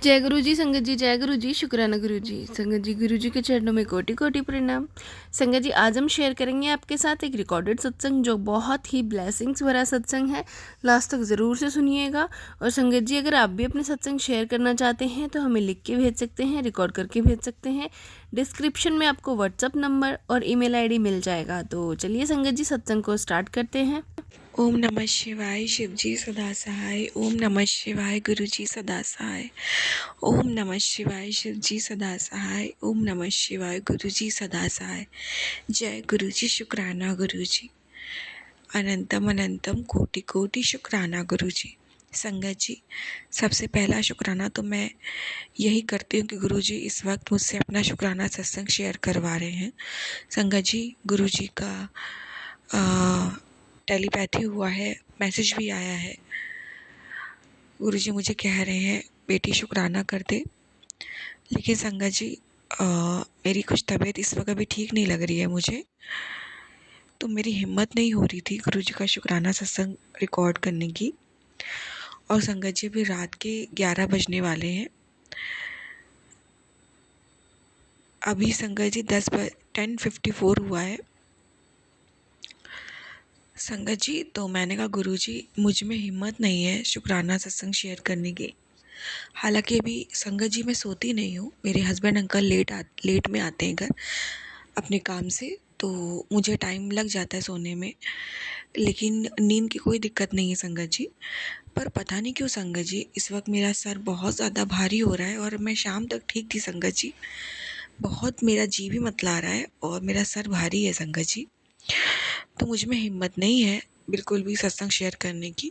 जय गुरु जी संगत जी, जय गुरु जी, शुक्राना गुरु जी। संगत जी, गुरु जी के चरणों में कोटि कोटि प्रणाम। संगत जी, आज हम शेयर करेंगे आपके साथ एक रिकॉर्डेड सत्संग जो बहुत ही ब्लेसिंग्स भरा सत्संग है। लास्ट तक ज़रूर से सुनिएगा। और संगत जी, अगर आप भी अपने सत्संग शेयर करना चाहते हैं तो हमें लिख के भेज सकते हैं, रिकॉर्ड करके भेज सकते हैं। डिस्क्रिप्शन में आपको व्हाट्सअप नंबर और ईमेल आईडी मिल जाएगा। तो चलिए संगत जी, सत्संग को स्टार्ट करते हैं। ओम नमः शिवाय शिव जी सदा सहाय। ओम नमः शिवाय गुरु जी सदा सहाय। ओम नमः शिवाय शिव जी सदा सहाय। ओम नमः शिवाय गुरु जी सदा सहाय। जय गुरु जी, शुक्राना गुरु जी। अनंतम अनंतम कोटि कोटि शुक्राना गुरु जी। संगत जी, सबसे पहला शुक्राना तो मैं यही करती हूँ कि गुरु जी इस वक्त मुझसे अपना शुक्राना सत्संग शेयर करवा रहे हैं। संगत जी, गुरु जी का टेलीपैथी हुआ है, मैसेज भी आया है। गुरुजी मुझे कह रहे हैं बेटी शुक्राना कर दे। लेकिन संगत जी, मेरी कुछ तबीयत इस वक्त अभी ठीक नहीं लग रही है मुझे, तो मेरी हिम्मत नहीं हो रही थी गुरुजी का शुक्राना सत्संग रिकॉर्ड करने की। और संगत जी, अभी रात के 11 बजने वाले हैं। अभी संगत जी 10:54 हुआ है। संगत जी, तो मैंने कहा गुरुजी मुझ में हिम्मत नहीं है शुक्राना सत्संग शेयर करने की। हालांकि अभी संगत जी मैं सोती नहीं हूँ, मेरे हस्बैंड अंकल लेट में आते हैं घर अपने काम से, तो मुझे टाइम लग जाता है सोने में। लेकिन नींद की कोई दिक्कत नहीं है संगत जी। पर पता नहीं क्यों संगत जी, इस वक्त मेरा सर बहुत ज़्यादा भारी हो रहा है। और मैं शाम तक ठीक थी संगत जी, बहुत मेरा जी भी मतला रहा है और मेरा सर भारी है संगत जी। तो मुझ में हिम्मत नहीं है बिल्कुल भी सत्संग शेयर करने की।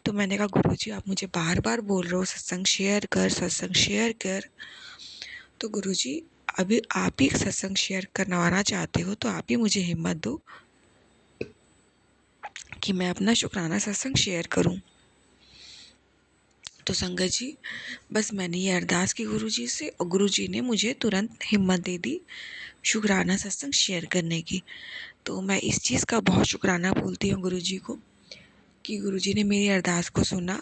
तो मैंने कहा गुरुजी, आप मुझे बार बार बोल रहे हो सत्संग शेयर कर, सत्संग शेयर कर। तो गुरुजी, अभी आप ही सत्संग शेयर करवाना चाहते हो तो आप ही मुझे हिम्मत दो कि मैं अपना शुक्राना सत्संग शेयर करूं। तो संगत जी, बस मैंने ये अरदास की गुरुजी से और गुरुजी ने मुझे तुरंत हिम्मत दे दी शुक्राना सत्संग शेयर करने की। तो मैं इस चीज़ का बहुत शुक्राना बोलती हूँ गुरुजी को कि गुरुजी ने मेरी अरदास को सुना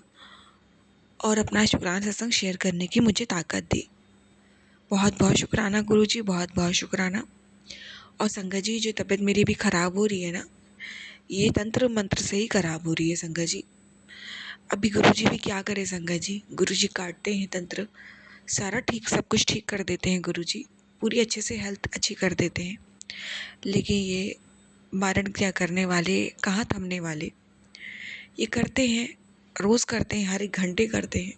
और अपना शुक्राना सत्संग शेयर करने की मुझे ताकत दी। बहुत बहुत शुक्राना गुरुजी, बहुत बहुत शुक्राना। और संगत जी, जो तबीयत मेरी भी ख़राब हो रही है ना, ये तंत्र मंत्र से ही ख़राब हो रही है संगत जी। अभी गुरुजी भी क्या करे संगत जी, गुरुजी काटते हैं तंत्र, सारा ठीक, सब कुछ ठीक कर देते हैं गुरुजी, पूरी अच्छे से हेल्थ अच्छी कर देते हैं। लेकिन ये मारण क्रिया करने वाले कहाँ थमने वाले, ये करते हैं, रोज़ करते हैं, हर एक घंटे करते हैं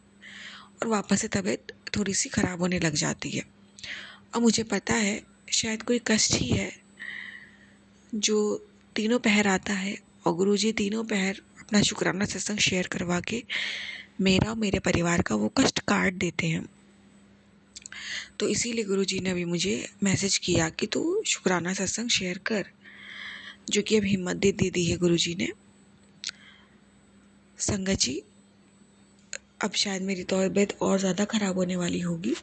और वापस से तबीयत थोड़ी सी ख़राब होने लग जाती है। और मुझे पता है शायद कोई कष्ट ही है जो तीनों पहर आता है और गुरुजी तीनों पहर अपना शुक्राना सत्संग शेयर करवा के मेरा और मेरे परिवार का वो कष्ट काट देते हैं। तो इसीलिए गुरुजी ने अभी मुझे मैसेज किया कि तू शुक्राना सत्संग शेयर कर, जो कि अब हिम्मत दे दी है गुरुजी ने। संगत जी, अब शायद मेरी तबीयत और ज़्यादा ख़राब होने वाली होगी,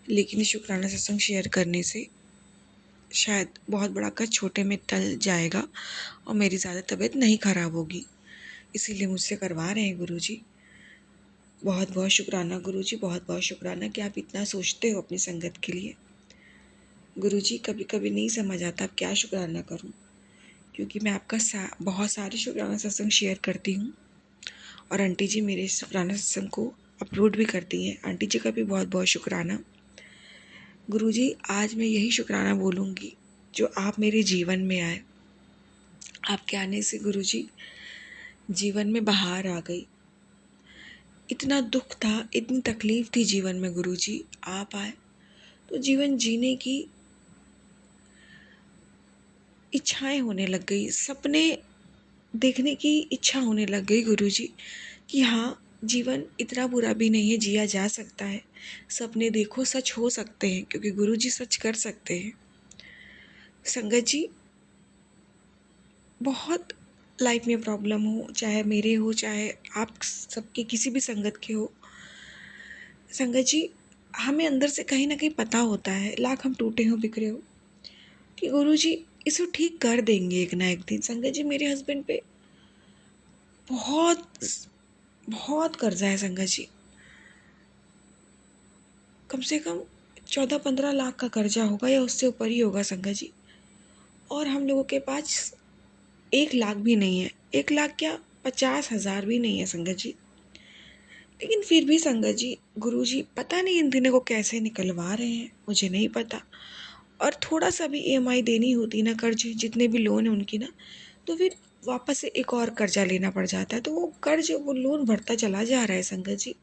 लेकिन शुक्राना सत्संग शेयर करने से शायद बहुत बड़ा कष्ट छोटे में टल जाएगा और मेरी ज़्यादा तबीयत नहीं ख़राब होगी। इसीलिए मुझसे करवा रहे हैं गुरुजी। बहुत बहुत शुक्राना गुरुजी, बहुत बहुत शुक्राना कि आप इतना सोचते हो अपनी संगत के लिए। गुरुजी, कभी कभी नहीं समझ आता अब क्या शुक्राना करूं, क्योंकि मैं आपका बहुत सारे शुक्राना सत्संग शेयर करती हूँ और आंटी जी मेरे शुक्राना सत्संग को अपलोड भी करती हैं। आंटी जी का भी बहुत बहुत शुक्राना। गुरुजी, आज मैं यही शुक्राना बोलूँगी जो आप मेरे जीवन में आए। आपके आने से गुरुजी जीवन में बहार आ गई। इतना दुख था, इतनी तकलीफ थी जीवन में गुरुजी, आप आए तो जीवन जीने की इच्छाएं होने लग गई, सपने देखने की इच्छा होने लग गई गुरुजी कि हाँ, जीवन इतना बुरा भी नहीं है, जिया जा सकता है। सपने देखो, सच हो सकते हैं, क्योंकि गुरुजी सच कर सकते हैं। संगत जी, बहुत लाइफ में प्रॉब्लम हो, चाहे मेरे हो चाहे आप सबके किसी भी संगत के हो, संगत जी हमें अंदर से कहीं ना कहीं पता होता है, लाख हम टूटे हो बिखरे हो, कि गुरुजी इसे ठीक कर देंगे एक ना एक दिन। संगत जी, मेरे हस्बैंड पे बहुत बहुत कर्जा है संगत जी, कम से कम 14-15 लाख का कर्जा होगा या उससे ऊपर ही होगा संगत जी। और हम लोगों के पास 1 लाख भी नहीं है, 1 लाख क्या, 50,000 भी नहीं है संगत जी। लेकिन फिर भी संगत जी, गुरुजी पता नहीं इन दिनों को कैसे निकलवा रहे हैं, मुझे नहीं पता। और थोड़ा सा भी ईएमआई देनी होती ना, कर्ज जितने भी लोन है उनकी ना, तो फिर वापस से एक और कर्जा लेना पड़ जाता है, तो वो कर्ज वो लोन बढ़ता चला जा रहा है संगत जी।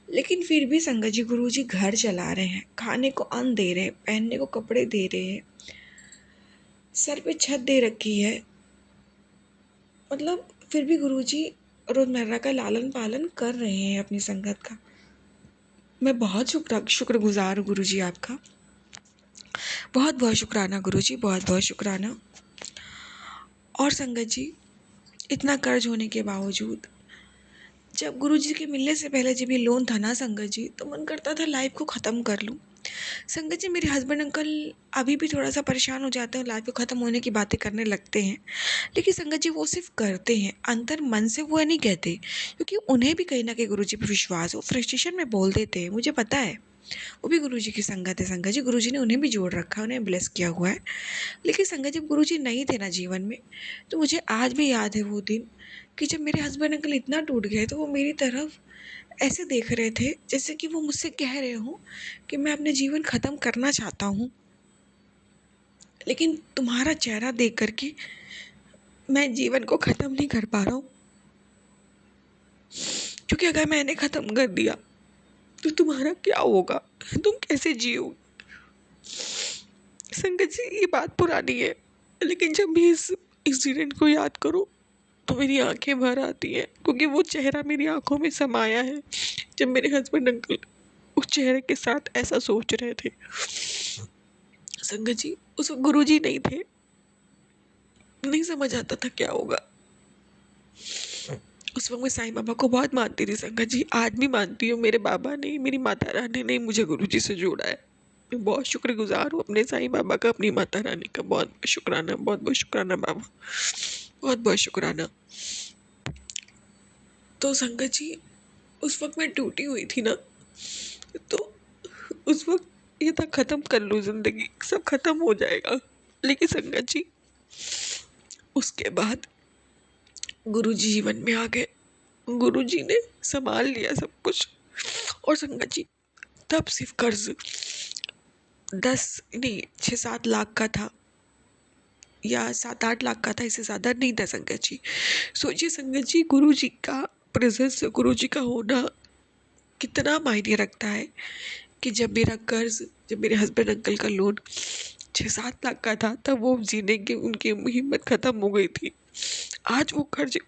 लेकिन फिर भी संगत जी, गुरुजी घर चला रहे हैं, खाने को अन्न दे रहे हैं, पहनने को कपड़े दे रहे हैं, सर पे छत दे रखी है। मतलब फिर भी गुरुजी रोजमर्रा का लालन पालन कर रहे हैं अपनी संगत का। मैं बहुत शुक्रगुजार हूँ गुरुजी आपका। बहुत बहुत शुक्राना गुरुजी, बहुत बहुत शुक्राना। और संगत जी, इतना कर्ज होने के बावजूद जब गुरुजी के मिलने से पहले जब ये लोन था ना संगत जी, तो मन करता था लाइफ को ख़त्म कर लूँ। संगत जी, मेरे हस्बैंड अंकल अभी भी थोड़ा सा परेशान हो जाते हैं, लाइफ को ख़त्म होने की बातें करने लगते हैं। लेकिन संगत जी, वो सिर्फ करते हैं, अंतर मन से वो नहीं कहते, क्योंकि उन्हें भी कहीं ना कहीं गुरुजी पर विश्वास है। वो फ्रस्ट्रेशन में बोल देते हैं, मुझे पता है। वो भी गुरुजी की संगत है संगत जी, गुरुजी ने उन्हें भी जोड़ रखा है, उन्हें ब्लेस किया हुआ है। लेकिन संगत जब गुरुजी नहीं थे ना जीवन में, तो मुझे आज भी याद है वो दिन कि जब मेरे हस्बैंड अंकल इतना टूट गए, तो वो मेरी तरफ ऐसे देख रहे थे जैसे कि वो मुझसे कह रहे हो कि मैं अपने जीवन ख़त्म करना चाहता हूँ, लेकिन तुम्हारा चेहरा देख करके मैं जीवन को ख़त्म नहीं कर पा रहा हूँ, क्योंकि अगर मैंने ख़त्म कर दिया तो तुम्हारा क्या होगा, तुम कैसे जियोगे। संगत जी, ये बात पुरानी है, लेकिन जब भी इस इंसिडेंट को याद करो तो मेरी आंखें भर आती हैं, क्योंकि वो चेहरा मेरी आंखों में समाया है जब मेरे हस्बैंड अंकल उस चेहरे के साथ ऐसा सोच रहे थे। संगत जी, उस वक्त गुरु जी नहीं थे, नहीं समझ आता था क्या होगा। उस वक्त मैं साईं बाबा को बहुत मानती थी संगत जी, आज भी मानती हूँ। मेरे बाबा ने, मेरी माता रानी ने मुझे गुरु जी से जोड़ा है। मैं बहुत शुक्रगुजार हूँ अपने साईं बाबा का, अपनी माता रानी का। बहुत बहुत शुक्राना, बहुत बहुत शुक्राना बाबा, बहुत बहुत शुक्राना। तो संगत जी, उस वक्त मैं टूटी हुई थी ना, तो उस वक्त ये था ख़त्म कर लूँ ज़िंदगी, सब ख़त्म हो जाएगा। लेकिन संगत जी, उसके बाद गुरुजी जीवन में आ गए, गुरुजी ने संभाल लिया सब कुछ। और संगत जी, तब सिर्फ कर्ज 10 नहीं 6-7 लाख का था, या 7-8 लाख का था, इससे ज़्यादा नहीं था संगत जी। सोचिए संगत जी, गुरुजी का प्रेजेंस, गुरुजी का होना कितना मायने रखता है। कि जब मेरा कर्ज, जब मेरे हस्बैंड अंकल का लोन 6-7 लाख का था, तब वो जीने की उनकी हिम्मत ख़त्म हो गई थी। आज वो कर्ज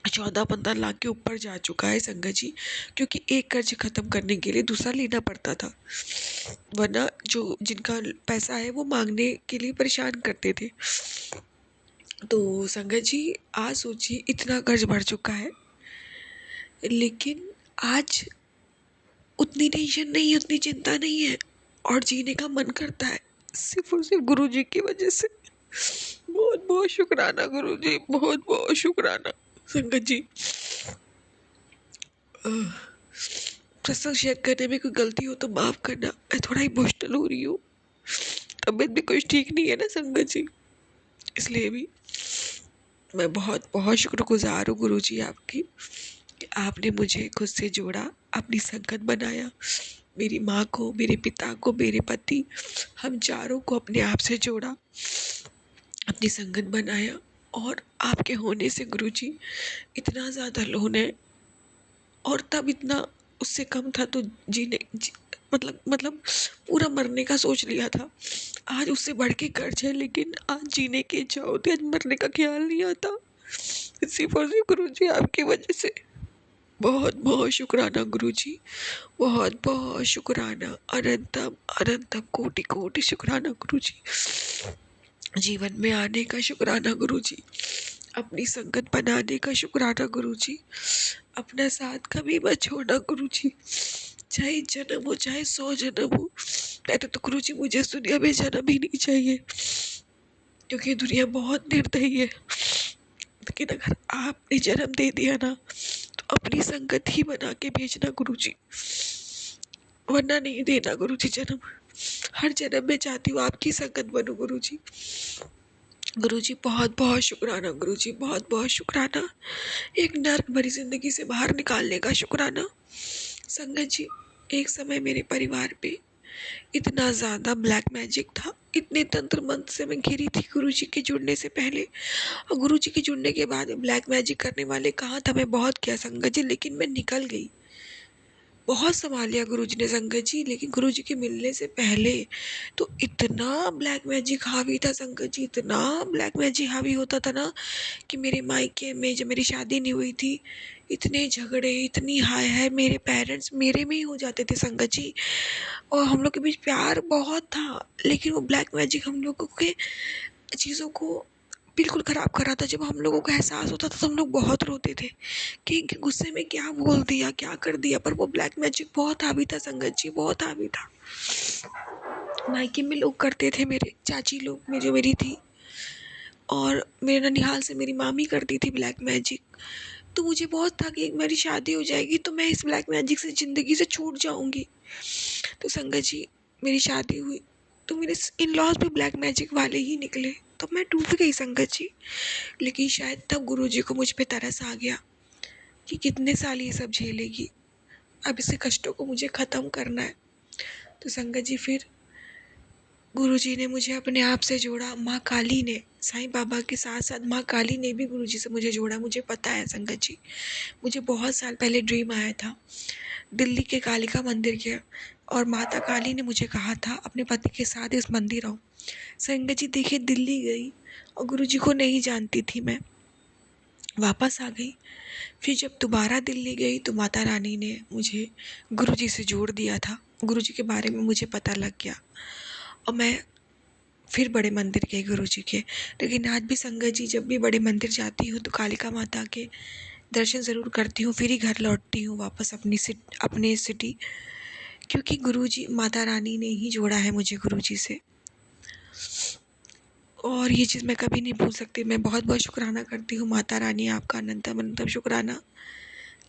14-15 लाख के ऊपर जा चुका है संगत जी, क्योंकि एक कर्ज ख़त्म करने के लिए दूसरा लेना पड़ता था, वरना जो जिनका पैसा है वो मांगने के लिए परेशान करते थे। तो संगत जी, आज सोचिए इतना कर्ज बढ़ चुका है, लेकिन आज उतनी टेंशन नहीं है, उतनी चिंता नहीं है, और जीने का मन करता है सिर्फ और सिर्फ गुरु जी की वजह से। बहुत बहुत शुक्राना गुरु जी, बहुत बहुत शुक्राना। संगत जी, प्रसंग शेयर करने में कोई गलती हो तो माफ़ करना, मैं थोड़ा इमोशनल हो रही हूँ। तबीयत भी कुछ ठीक नहीं है ना संगत जी, इसलिए भी मैं बहुत बहुत शुक्रगुजार हूँ गुरु जी आपकी, कि आपने मुझे खुद से जोड़ा, अपनी संगत बनाया। मेरी माँ को, मेरे पिता को, मेरे पति, हम चारों को अपने आप से जोड़ा, अपनी संगत बनाया। और आपके होने से गुरुजी इतना ज़्यादा लोन है, और तब इतना उससे कम था तो मतलब पूरा मरने का सोच लिया था। आज उससे बढ़ के कर्ज है, लेकिन आज जीने की इच्छा होती है, आज मरने का ख्याल नहीं आता, सिर्फ और सिर्फ गुरुजी आपकी वजह से। बहुत बहुत शुक्राना गुरुजी, बहुत बहुत शुक्राना, अनंतम अनंतम कोटि कोटि शुक्राना गुरुजी। जीवन में आने का शुक्राना गुरुजी, अपनी संगत बनाने का शुक्राना गुरुजी, अपना साथ कभी मत छोड़ना गुरुजी, चाहे जन्म हो चाहे 100 जन्म हो। कहते तो गुरुजी मुझे इस दुनिया में जन्म ही नहीं चाहिए, क्योंकि दुनिया बहुत निर्दयी है। लेकिन अगर आपने जन्म दे दिया ना, तो अपनी संगत ही बना के भेजना गुरुजी। वरना नहीं देना गुरुजी जन्म। हर जन्म में चाहती हूँ आपकी संगत बनूं गुरुजी। गुरुजी बहुत बहुत शुक्राना गुरुजी, बहुत बहुत शुक्राना। एक नर्क भरी ज़िंदगी से बाहर निकालने का शुक्राना। संगत जी, एक समय मेरे परिवार पे इतना ज़्यादा ब्लैक मैजिक था, इतने तंत्र मंत्र से मैं घिरी थी गुरुजी के जुड़ने से पहले, और गुरुजी के जुड़ने के बाद ब्लैक मैजिक करने वाले कहाँ था। मैं बहुत किया संगत जी, लेकिन मैं निकल गई। बहुत सँभाल लिया गुरुजी ने संगत जी, लेकिन गुरुजी के मिलने से पहले तो इतना ब्लैक मैजिक हावी था संगत जी, इतना ब्लैक मैजिक हावी होता था ना कि मेरे मायके में जब मेरी शादी नहीं हुई थी, इतने झगड़े, इतनी हाय-हाय, मेरे पेरेंट्स मेरे में ही हो जाते थे संगत जी। और हम लोग के बीच प्यार बहुत था, लेकिन वो ब्लैक मैजिक हम लोगों के चीज़ों को बिल्कुल ख़राब कर रहा था। जब हम लोगों को एहसास होता था तो हम लोग बहुत रोते थे कि गुस्से में क्या बोल दिया, क्या कर दिया, पर वो ब्लैक मैजिक बहुत हावी था संगत जी, बहुत हावी था। मायके में लोग करते थे, मेरे चाची लोग में जो मेरी थी, और मेरे ननिहाल से मेरी मामी करती थी ब्लैक मैजिक। तो मुझे बहुत था कि मेरी शादी हो जाएगी तो मैं इस ब्लैक मैजिक से ज़िंदगी से छूट जाऊँगी। तो संगत जी, मेरी शादी हुई तो मेरे इन-लॉज़ भी ब्लैक मैजिक वाले ही निकले, तो मैं टूट गई संगत जी। लेकिन शायद तब गुरुजी को मुझ पे तरस आ गया कि कितने साल ये सब झेलेगी, अब इसे कष्टों को मुझे ख़त्म करना है। तो संगत जी, फिर गुरुजी ने मुझे अपने आप से जोड़ा। माँ काली ने, साईं बाबा के साथ-साथ माँ काली ने भी गुरुजी से मुझे जोड़ा। मुझे पता है संगत जी, मुझे बहुत साल पहले ड्रीम आया था दिल्ली के कालिका मंदिर के, और माता काली ने मुझे कहा था अपने पति के साथ इस मंदिर आओ। संगत जी देखिए, दिल्ली गई और गुरुजी को नहीं जानती थी मैं, वापस आ गई। फिर जब दोबारा दिल्ली गई तो माता रानी ने मुझे गुरुजी से जोड़ दिया था। गुरुजी के बारे में मुझे पता लग गया और मैं फिर बड़े मंदिर गई गुरुजी के। लेकिन आज भी संगत जी, जब भी बड़े मंदिर जाती हूँ तो कालिका माता के दर्शन ज़रूर करती हूँ, फिर ही घर लौटती हूँ वापस अपने सिटी, क्योंकि गुरुजी, माता रानी ने ही जोड़ा है मुझे गुरुजी से, और ये चीज़ मैं कभी नहीं भूल सकती। मैं बहुत बहुत शुक्राना करती हूँ माता रानी, आपका अनंतम अनंतम शुक्राना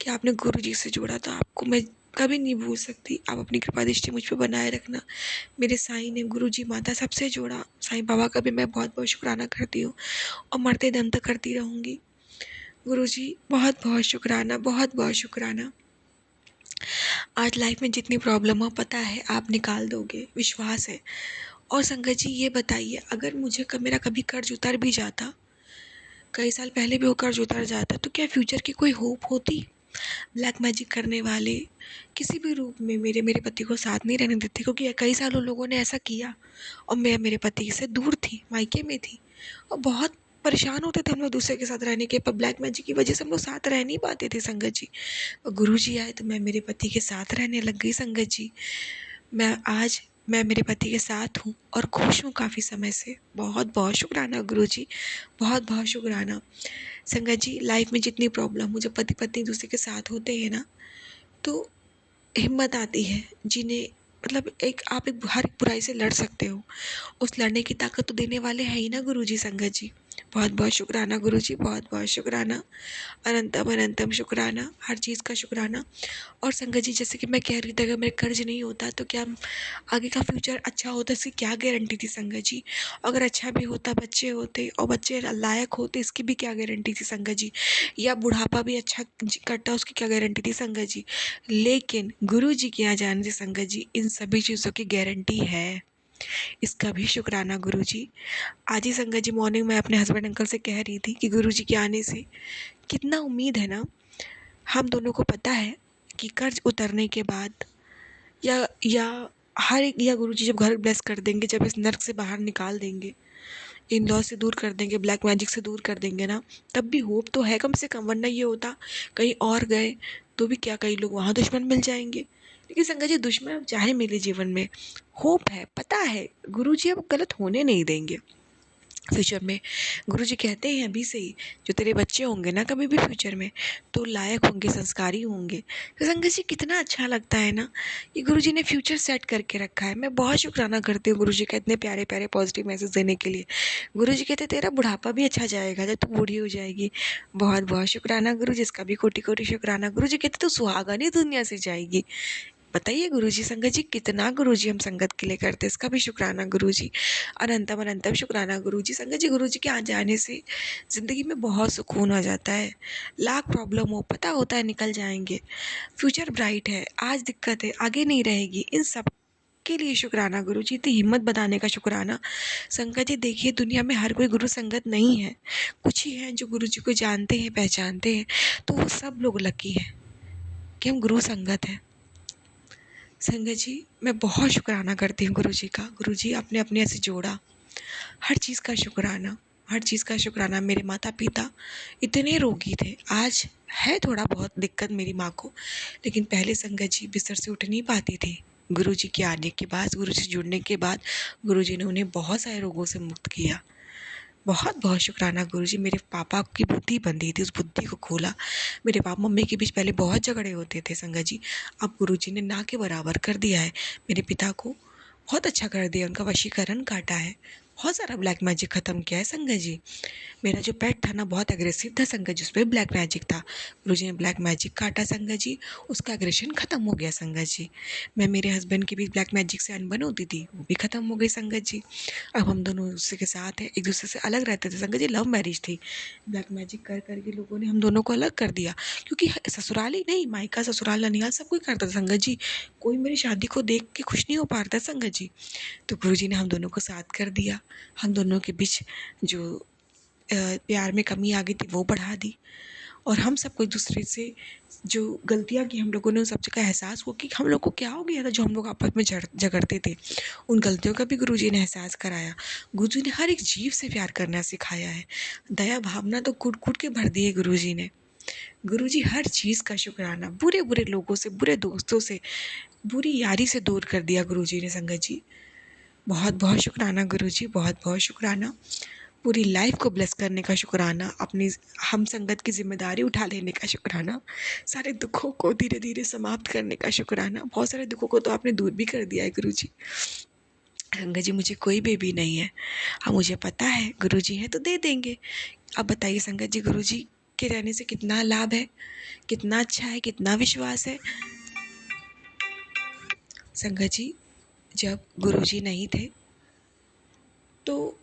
कि आपने गुरुजी से जोड़ा, तो आपको मैं कभी नहीं भूल सकती। आप अपनी कृपा दृष्टि मुझ पे बनाए रखना। मेरे साईं ने गुरुजी, माता सबसे जोड़ा। साईं बाबा का भी मैं बहुत बहुत शुक्राना करती हूँ और मरते दम तक करती रहूँगी। गुरुजी, बहुत बहुत शुक्राना, बहुत बहुत शुक्राना। आज लाइफ में जितनी प्रॉब्लम हो, पता है आप निकाल दोगे, विश्वास है। और संगत जी, ये बताइए, अगर मुझे मेरा कभी कर्ज उतर भी जाता, कई साल पहले भी वो कर्ज उतर जाता, तो क्या फ्यूचर की कोई होप होती? ब्लैक मैजिक करने वाले किसी भी रूप में मेरे मेरे पति को साथ नहीं रहने देते, क्योंकि कई साल उन लोगों ने ऐसा किया और मैं मेरे पति से दूर थी, मायके में थी, और बहुत परेशान होते थे हम लोग दूसरे के साथ रहने के, पर ब्लैक मैजिक की वजह से हम लोग साथ रह नहीं पाते थे संगत जी। और गुरु जी आए तो मैं मेरे पति के साथ रहने लग गई संगत जी। मैं मेरे पति के साथ हूँ और खुश हूँ काफ़ी समय से। बहुत बहुत शुक्राना गुरुजी, बहुत बहुत शुक्राना। संगत जी, लाइफ में जितनी प्रॉब्लम हो, जब पति पत्नी दूसरे के साथ होते हैं ना, तो हिम्मत आती है, जिन्हें मतलब एक हर एक बुराई से लड़ सकते हो। उस लड़ने की ताकत तो देने वाले हैं ही ना गुरुजी संगत जी। बहुत बहुत शुक्राना गुरुजी, बहुत बहुत शुक्राना, अनंतम अनंतम शुक्राना, हर चीज़ का शुक्राना। और संगत जी, जैसे कि मैं कह रही थी, अगर मेरा कर्ज नहीं होता तो क्या आगे का फ्यूचर अच्छा होता, इसकी क्या गारंटी थी संगत जी। अगर अच्छा भी होता, बच्चे होते और बच्चे लायक होते, इसकी भी क्या गारंटी थी संगत जी। या बुढ़ापा भी अच्छा कटता, उसकी क्या गारंटी थी संगत जी। लेकिन गुरु जी के यहाँ जाने से संगत जी, इन सभी चीज़ों की गारंटी है। इसका भी शुक्राना गुरुजी। आज ही संगत जी, मॉर्निंग में अपने हस्बैंड अंकल से कह रही थी कि गुरुजी के आने से कितना उम्मीद है ना। हम दोनों को पता है कि कर्ज उतरने के बाद या हर एक, या गुरुजी जब घर ब्लेस कर देंगे, जब इस नर्क से बाहर निकाल देंगे, इन लॉ से दूर कर देंगे, ब्लैक मैजिक से दूर कर देंगे ना, तब भी होप तो है कम से कम। वरना ये होता कहीं और गए तो भी क्या, कई लोग वहाँ दुश्मन मिल जाएंगे। लेकिन संगत जी, दुश्मन अब चाहे मेरे जीवन में, होप है, पता है गुरुजी अब गलत होने नहीं देंगे फ्यूचर में। गुरुजी कहते हैं अभी से ही, जो तेरे बच्चे होंगे ना कभी भी फ्यूचर में, तो लायक होंगे, संस्कारी होंगे। तो संगत जी, कितना अच्छा लगता है ना, ये गुरुजी ने फ्यूचर सेट करके रखा है। मैं बहुत शुक्राना करती हूँ गुरुजी का इतने प्यारे प्यारे पॉजिटिव मैसेज देने के लिए। गुरुजी कहते तेरा बुढ़ापा भी अच्छा जाएगा जब तू बूढ़ी हो जाएगी। बहुत बहुत शुक्राना गुरुजी, इसका भी कोटि कोटि शुक्राना। गुरुजी कहते तू सुहागनी दुनिया से जाएगी। बताइए गुरुजी, संगत जी कितना गुरुजी हम संगत के लिए करते हैं, इसका भी शुक्राना गुरुजी। अनंतम अनंतम शुक्राना गुरुजी। संगत जी, गुरुजी के आ जाने से ज़िंदगी में बहुत सुकून हो जाता है। लाख प्रॉब्लम हो, पता होता है निकल जाएँगे। फ्यूचर ब्राइट है, आज दिक्कत है, आगे नहीं रहेगी। इन सब के लिए शुक्राना गुरुजी, इतनी हिम्मत बताने का शुक्राना। संगत जी देखिए, दुनिया में हर कोई गुरु संगत नहीं है। कुछ ही हैं जो गुरुजी को जानते हैं, पहचानते हैं, तो वो सब लोग लकी हैं कि हम गुरु संगत हैं। संगत जी, मैं बहुत शुक्राना करती हूँ गुरुजी का। गुरुजी आपने अपने ऐसे जोड़ा, हर चीज़ का शुक्राना, हर चीज़ का शुक्राना। मेरे माता-पिता इतने रोगी थे, आज है थोड़ा बहुत दिक्कत मेरी माँ को, लेकिन पहले संगत जी बिस्तर से उठ नहीं पाती थी। गुरुजी के आने के बाद, गुरुजी से जुड़ने के बाद, गुरुजी ने उन्हें बहुत सारे रोगों से मुक्त किया। बहुत बहुत शुक्राना गुरुजी, मेरे पापा की बुद्धि बंधी थी, उस बुद्धि को खोला। मेरे पापा मम्मी के बीच पहले बहुत झगड़े होते थे संगत जी, अब गुरुजी ने ना के बराबर कर दिया है। मेरे पिता को बहुत अच्छा कर दिया, उनका वशीकरण काटा है, बहुत सारा ब्लैक मैजिक ख़त्म किया है संगत जी। मेरा जो पेट था ना, बहुत एग्रेसिव था संगत जी, उस पर ब्लैक मैजिक था। गुरुजी ने ब्लैक मैजिक काटा संगत जी, उसका एग्रेशन ख़त्म हो गया संगत जी। मैं मेरे हस्बैंड के बीच ब्लैक मैजिक से अनबन होती थी, वो भी ख़त्म हो गई संगत जी। अब हम दोनों दूसरे के साथ हैं, एक दूसरे से अलग रहते थे संगत जी, लव मैरिज थी। ब्लैक मैजिक कर कर के लोगों ने हम दोनों को अलग कर दिया, क्योंकि ससुराल ही नहीं, मायका ससुराल ननिहाल सब कोई करता था संगत जी। कोई मेरी शादी को देख के खुश नहीं हो पा रहा था संगत जी। तो गुरुजी ने हम दोनों को साथ कर दिया, हम दोनों के बीच जो प्यार में कमी आ गई थी वो बढ़ा दी, और हम सबको एक दूसरे से जो गलतियाँ की हम लोगों ने, उन सब का एहसास हुआ कि हम लोग को क्या हो गया था जो हम लोग आपस में झगड़ते थे। उन गलतियों का भी गुरुजी ने एहसास कराया। गुरुजी ने हर एक जीव से प्यार करना सिखाया है, दया भावना तो कूट कूट के भर दी है गुरुजी ने। गुरुजी हर चीज़ का शुक्राना, बुरे बुरे लोगों से, बुरे दोस्तों से, बुरी यारी से दूर कर दिया गुरुजी ने संगत जी। बहुत बहुत शुक्राना गुरुजी, बहुत बहुत शुक्राना। पूरी लाइफ को ब्लेस करने का शुक्राना, अपनी हम संगत की ज़िम्मेदारी उठा लेने का शुक्राना, सारे दुखों को धीरे धीरे समाप्त करने का शुक्राना। बहुत सारे दुखों को तो आपने दूर भी कर दिया है गुरुजी। संगत जी, मुझे कोई बेबी नहीं है, हाँ मुझे पता है गुरुजी है तो दे देंगे। अब बताइए संगत जी, गुरुजी के रहने से कितना लाभ है, कितना अच्छा है, कितना विश्वास है। संगत जी, जब गुरुजी नहीं थे, तो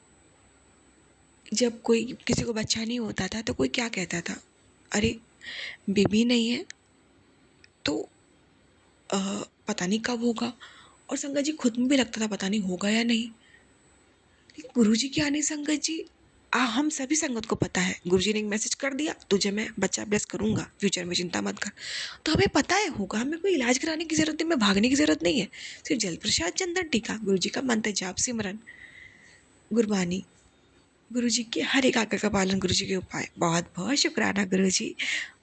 जब कोई किसी को बच्चा नहीं होता था तो कोई क्या कहता था, अरे बेबी नहीं है तो पता नहीं कब होगा। और संगत जी खुद में भी लगता था पता नहीं होगा या नहीं। लेकिन गुरुजी के आने संगत जी, हम सभी संगत को पता है, गुरुजी ने एक मैसेज कर दिया, तुझे मैं बच्चा ब्लेस करूंगा फ्यूचर में, चिंता मत कर। तो हमें पता है होगा, हमें कोई इलाज कराने की ज़रूरत नहीं, हमें भागने की ज़रूरत नहीं है। सिर्फ जल प्रसाद चंदन टीका, गुरुजी का मंत्र जाप सिमरन गुरबानी, गुरुजी के हर एक आज्ञा का पालन, गुरुजी के उपाय। बहुत बहुत शुक्राना गुरुजी,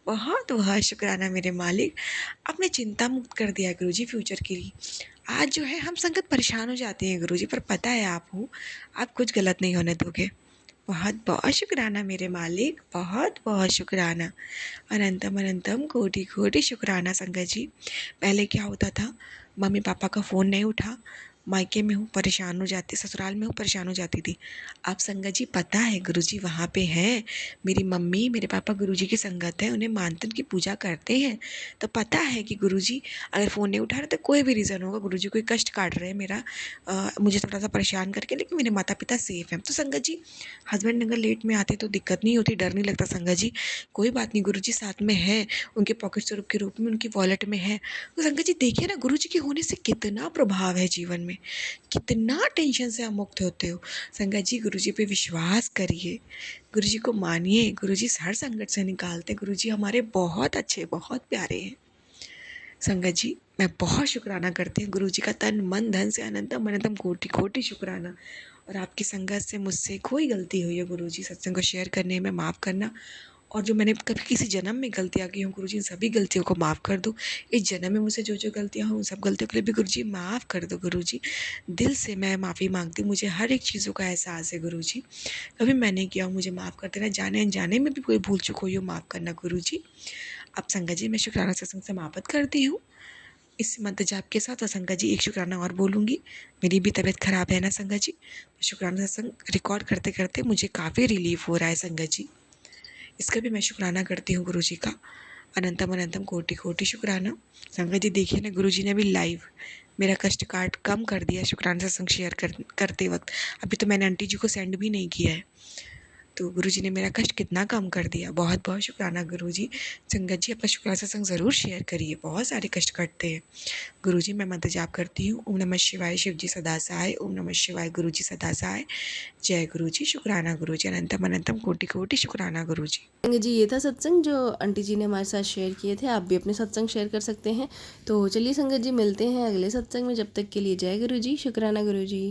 बहुत बहुत शुक्राना मेरे मालिक, आपने चिंता मुक्त कर दिया गुरुजी फ्यूचर के लिए। आज जो है हम संगत परेशान हो जाते हैं गुरुजी, पर पता है आप हो, आप कुछ गलत नहीं होने दोगे। बहुत बहुत शुक्राना मेरे मालिक, बहुत बहुत शुक्राना। अनंतम अनंतम कोटि कोटि शुक्राना संगत जी। पहले क्या होता था, मम्मी पापा का फ़ोन नहीं उठा, मायके में हूँ परेशान हो जाती, ससुराल में हूँ परेशान हो जाती थी। अब संगत जी पता है गुरुजी वहाँ पे हैं, मेरी मम्मी मेरे पापा गुरुजी की संगत है, उन्हें मानते, उनकी पूजा करते हैं, तो पता है कि गुरुजी अगर फ़ोन नहीं उठा रहे तो कोई भी रीज़न होगा, गुरुजी कोई कष्ट काट रहे हैं मेरा, मुझे थोड़ा सा परेशान करके, लेकिन मेरे माता पिता सेफ़ हैं। तो संगत जी, हस्बैंड अगर लेट में आते तो दिक्कत नहीं होती, डर नहीं लगता संगत जी, कोई बात नहीं, गुरुजी साथ में है, उनके पॉकेट स्वरूप के रूप में उनकी वॉलेट में है। तो संगत जी देखिए ना, गुरुजी के होने से कितना प्रभाव है जीवन में, कितना टेंशन से आप मुक्त होते हो। संगत जी गुरुजी पे विश्वास करिए, गुरुजी को मानिए, गुरुजी हर संकट से निकालते हैं, गुरुजी हमारे बहुत अच्छे, बहुत प्यारे हैं। संगत जी, मैं बहुत शुक्राना करती हूँ गुरुजी का, तन मन धन से अनंतम अनंतम कोटि कोटि शुक्राना। और आपकी संगत से मुझसे कोई गलती हुई है गुरुजी, सत्संग को शेयर करने में माफ़ करना, और जो मैंने कभी किसी जन्म में गलतियाँ की हों गुरुजी, इन सभी गलतियों को माफ़ कर दो। इस जन्म में मुझसे जो जो गलतियाँ हों, उन सब गलतियों के लिए भी गुरुजी माफ़ कर दो गुरुजी। दिल से मैं माफ़ी माँगती हूँ, मुझे हर एक चीज़ों का एहसास है गुरुजी, कभी मैं नहीं किया हो मुझे माफ़ कर देना, जाने अनजाने में भी कोई भूल चूक हुई हो माफ़ करना गुरुजी। अब संगत जी, मैं शुक्राना सत्संग समाप्त करती हूँ इस मंत्र जाप के साथ। और संगत जी एक शुक्राना और बोलूँगी, मेरी भी तबीयत ख़राब है ना संगत जी, शुक्राना सत्संग रिकॉर्ड करते करते मुझे काफ़ी रिलीफ़ हो रहा है संगत जी, इसका भी मैं शुक्राना करती हूँ गुरुजी का। अनंतम अनंतम कोटि कोटि शुक्राना। संगत जी देखिए ना, गुरुजी ने भी लाइव मेरा कष्ट काट कम कर दिया शुक्राना सत्संग शेयर करते वक्त। अभी तो मैंने आंटी जी को सेंड भी नहीं किया है, तो गुरुजी ने मेरा कष्ट कितना कम कर दिया। बहुत बहुत शुक्राना गुरुजी। संगत जी अपना शुक्राना सत्संग ज़रूर शेयर करिए, बहुत सारे कष्ट कटते हैं। गुरुजी मैं मंत्र जाप करती हूँ। ओम नमः शिवाय शिव जी सदा सहाय, ओम नमः शिवाय गुरु जी सदा सहाय। जय गुरुजी, शुक्राना गुरुजी, अनंतम अनंतम कोटि कोटि शुक्राना गुरुजी। संगत जी ये था सत्संग जो आंटी जी ने हमारे साथ शेयर किए थे। आप भी अपने सत्संग शेयर कर सकते हैं। तो चलिए संगत जी मिलते हैं अगले सत्संग में। जब तक के लिए जय गुरु जी, शुक्राना गुरु जी।